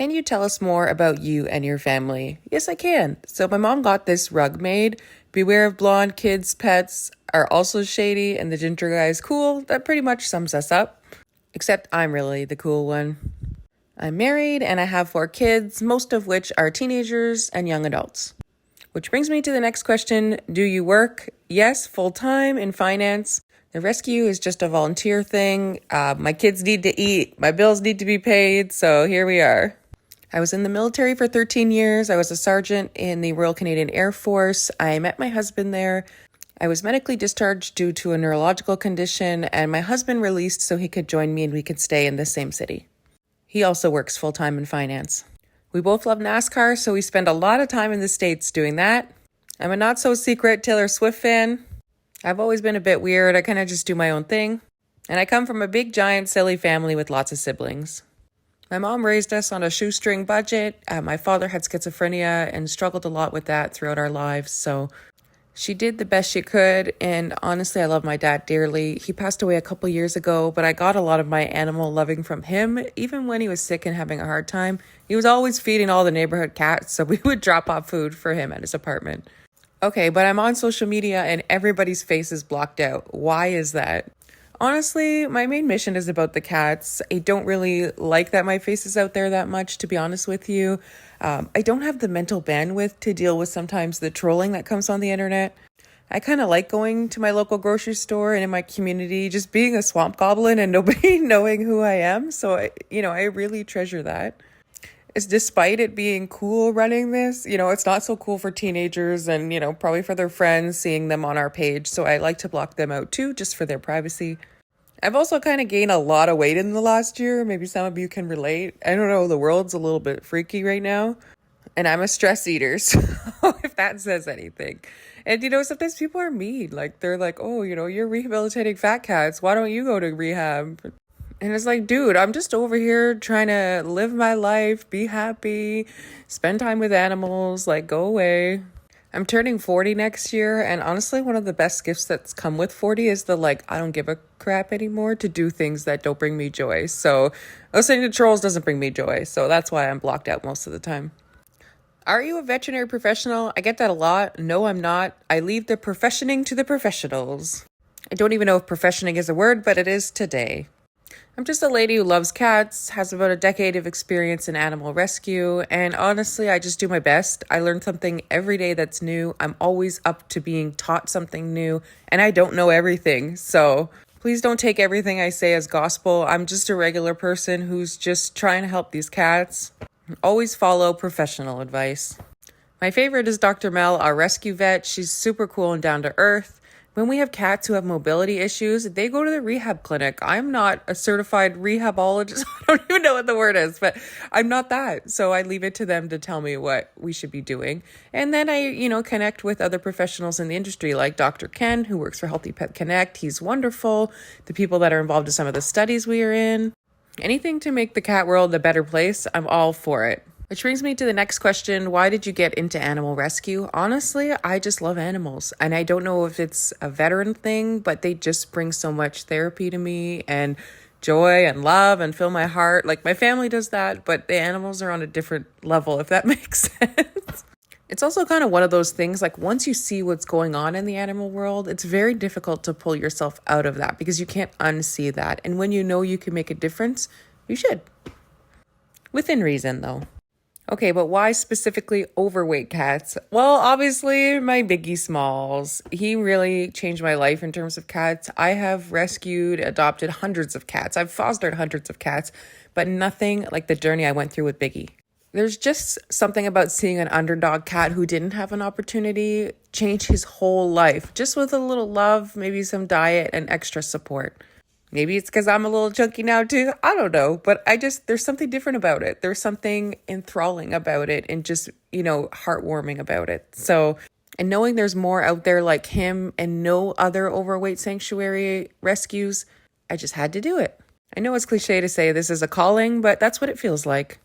Can you tell us more about you and your family? Yes, I can. So my mom got this rug made. Beware of blonde kids, pets are also shady, and the ginger guy is cool. That pretty much sums us up. Except I'm really the cool one. I'm married and I have 4 kids, most of which are teenagers and young adults. Which brings me to the next question. Do you work? Yes, full-time in finance. The rescue is just a volunteer thing. My kids need to eat. My bills need to be paid. So here we are. I was in the military for 13 years. I was a sergeant in the Royal Canadian Air Force. I met my husband there. I was medically discharged due to a neurological condition, and my husband released so he could join me and we could stay in the same city. He also works full-time in finance. We both love NASCAR, so we spend a lot of time in the States doing that. I'm a not-so-secret Taylor Swift fan. I've always been a bit weird. I kind of just do my own thing. And I come from a big, giant, silly family with lots of siblings. My mom raised us on a shoestring budget. My father had schizophrenia and struggled a lot with that throughout our lives, so she did the best she could, and honestly, I love my dad dearly. He passed away a couple years ago, but I got a lot of my animal loving from him. Even when he was sick and having a hard time, he was always feeding all the neighborhood cats, so we would drop off food for him at his apartment. Okay, but I'm on social media and everybody's face is blocked out. Why is that? Honestly, my main mission is about the cats. I don't really like that my face is out there that much, to be honest with you. I don't have the mental bandwidth to deal with sometimes the trolling that comes on the internet. I kind of like going to my local grocery store and in my community, just being a swamp goblin and nobody knowing who I am. So, I really treasure that. It's despite it being cool running this, it's not so cool for teenagers and, probably for their friends seeing them on our page. So I like to block them out too, just for their privacy. I've also kind of gained a lot of weight in the last year. Maybe some of you can relate. I don't know, the world's a little bit freaky right now. And I'm a stress eater, so if that says anything. And, sometimes people are mean. Like, they're like, oh, you're rehabilitating fat cats. Why don't you go to rehab? And it's like, dude, I'm just over here trying to live my life, be happy, spend time with animals, like, go away. I'm turning 40 next year, and honestly, one of the best gifts that's come with 40 is the, I don't give a crap anymore to do things that don't bring me joy. So listening to trolls doesn't bring me joy, so that's why I'm blocked out most of the time. Are you a veterinary professional? I get that a lot. No, I'm not. I leave the professioning to the professionals. I don't even know if professioning is a word, but it is today. I'm just a lady who loves cats, has about a decade of experience in animal rescue, and honestly, I just do my best. I learn something every day that's new. I'm always up to being taught something new, and I don't know everything. So please don't take everything I say as gospel. I'm just a regular person who's just trying to help these cats. Always follow professional advice. My favorite is Dr. Mel, our rescue vet. She's super cool and down to earth. When we have cats who have mobility issues, they go to the rehab clinic. I'm not a certified rehabologist. I don't even know what the word is, but I'm not that. So I leave it to them to tell me what we should be doing. And then I, connect with other professionals in the industry like Dr. Ken, who works for Healthy Pet Connect. He's wonderful. The people that are involved in some of the studies we are in. Anything to make the cat world a better place, I'm all for it. Which brings me to the next question. Why did you get into animal rescue? Honestly, I just love animals. And I don't know if it's a veteran thing, but they just bring so much therapy to me and joy and love and fill my heart. Like, my family does that, but the animals are on a different level, if that makes sense. It's also kind of one of those things, like, once you see what's going on in the animal world, it's very difficult to pull yourself out of that because you can't unsee that. And when you know you can make a difference, you should. Within reason, though. Okay, but why specifically overweight cats? Well, obviously, my Biggie Smalls. He really changed my life in terms of cats. I have rescued, adopted hundreds of cats. I've fostered hundreds of cats, but nothing like the journey I went through with Biggie. There's just something about seeing an underdog cat who didn't have an opportunity change his whole life, just with a little love, maybe some diet and extra support. Maybe it's because I'm a little chunky now too. I don't know. But there's something different about it. There's something enthralling about it and just, heartwarming about it. So, and knowing there's more out there like him and no other overweight sanctuary rescues, I just had to do it. I know it's cliche to say this is a calling, but that's what it feels like.